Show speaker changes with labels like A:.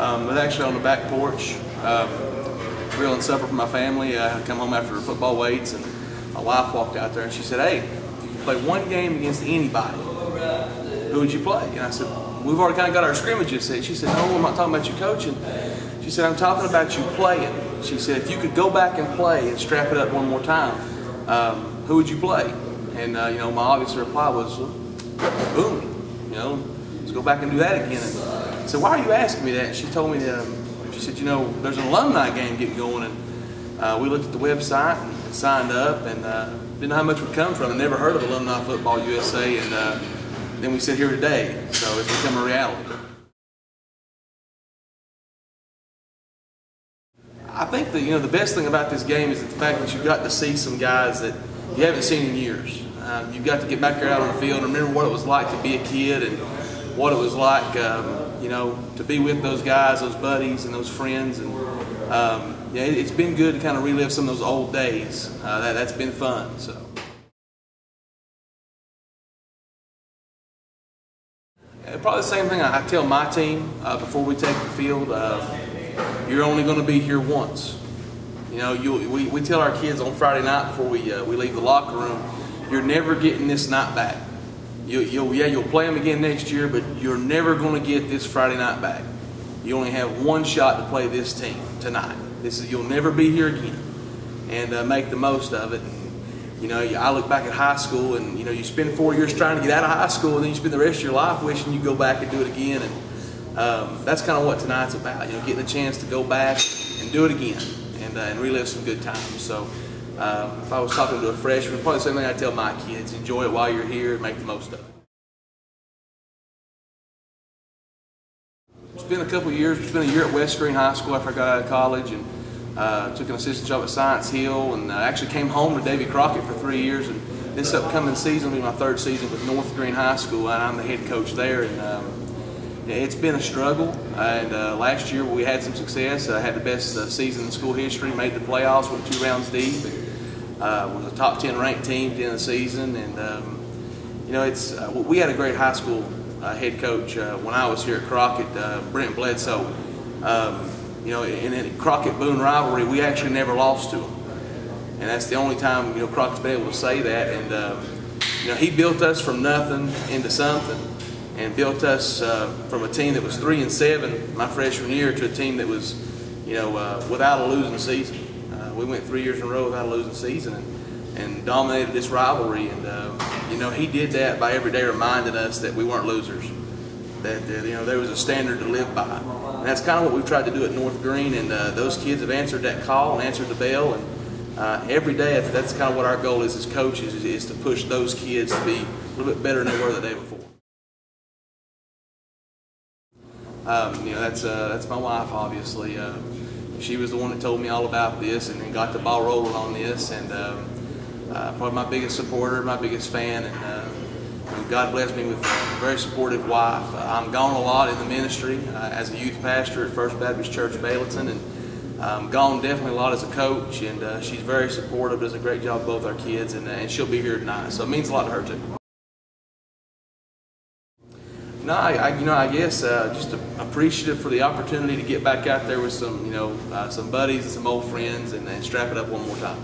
A: I was actually on the back porch grilling supper for my family. I come home after football weights, and my wife walked out there and she said, "Hey, if you could play one game against anybody, who would you play?" And I said, "We've already kind of got our scrimmages set." She said, "No, I'm not talking about you coaching." She said, "I'm talking about you playing." She said, "If you could go back and play and strap it up one more time, who would you play?" And you know, my obvious reply was, "Boom, you know, let's go back and do that again." And I said, "Why are you asking me that?" And she told me that, she said, "You know, there's an alumni game getting going," and we looked at the website and signed up, and didn't know how much would come from it. Never heard of Alumni Football USA, and then we sit here today, so it's become a reality. I think that, you know, the best thing about this game is the fact that you got to see some guys that you haven't seen in years. You got to get back there out on the field and remember what it was like to be a kid, and what it was like, you know, to be with those guys, those buddies, and those friends. And yeah, it's been good to kind of relive some of those old days. That's been fun. So. Probably the same thing I tell my team before we take the field. You're only going to be here once. You know, we tell our kids on Friday night before we leave the locker room, you're never getting this night back. You'll play them again next year, but you're never going to get this Friday night back. You only have one shot to play this team tonight. You'll never be here again, and make the most of it. And, you know, I look back at high school, and you know, you spend 4 years trying to get out of high school, and then you spend the rest of your life wishing you go back and do it again. And that's kind of what tonight's about. You know, getting a chance to go back and do it again, and relive some good times. So if I was talking to a freshman, probably the same thing I tell my kids: enjoy it while you're here and make the most of it. It's been a couple of years. It's been a year at West Green High School after I got out of college, and took an assistant job at Science Hill, and I actually came home to Davy Crockett for 3 years. And this upcoming season will be my third season with North Green High School, and I'm the head coach there. And it's been a struggle, and last year we had some success. I had the best season in school history, made the playoffs, went 2 rounds deep, and was a top 10 ranked team at the end of the season. And you know, we had a great high school head coach when I was here at Crockett, Brent Bledsoe. You know, in a Crockett-Boone rivalry, we actually never lost to him, and that's the only time, you know, Crockett's been able to say that. And you know, he built us from nothing into something, and built us from a team that was 3-7 my freshman year to a team that was, you know, without a losing season. We went 3 years in a row without a losing season, and dominated this rivalry. And you know, he did that by every day reminding us that we weren't losers, that you know, there was a standard to live by. And that's kind of what we've tried to do at North Green, and those kids have answered that call and answered the bell. And every day, that's kind of what our goal is as coaches, is to push those kids to be a little bit better than they were the day before. You know, that's my wife, obviously. She was the one that told me all about this, and got the ball rolling on this, and probably my biggest supporter, my biggest fan. And God blessed me with a very supportive wife. I'm gone a lot in the ministry as a youth pastor at First Baptist Church Bayleton, and gone definitely a lot as a coach. And she's very supportive, does a great job with both our kids, and she'll be here tonight, so it means a lot to her too. No, I guess just appreciative for the opportunity to get back out there with some, you know, some buddies and some old friends, and strap it up one more time.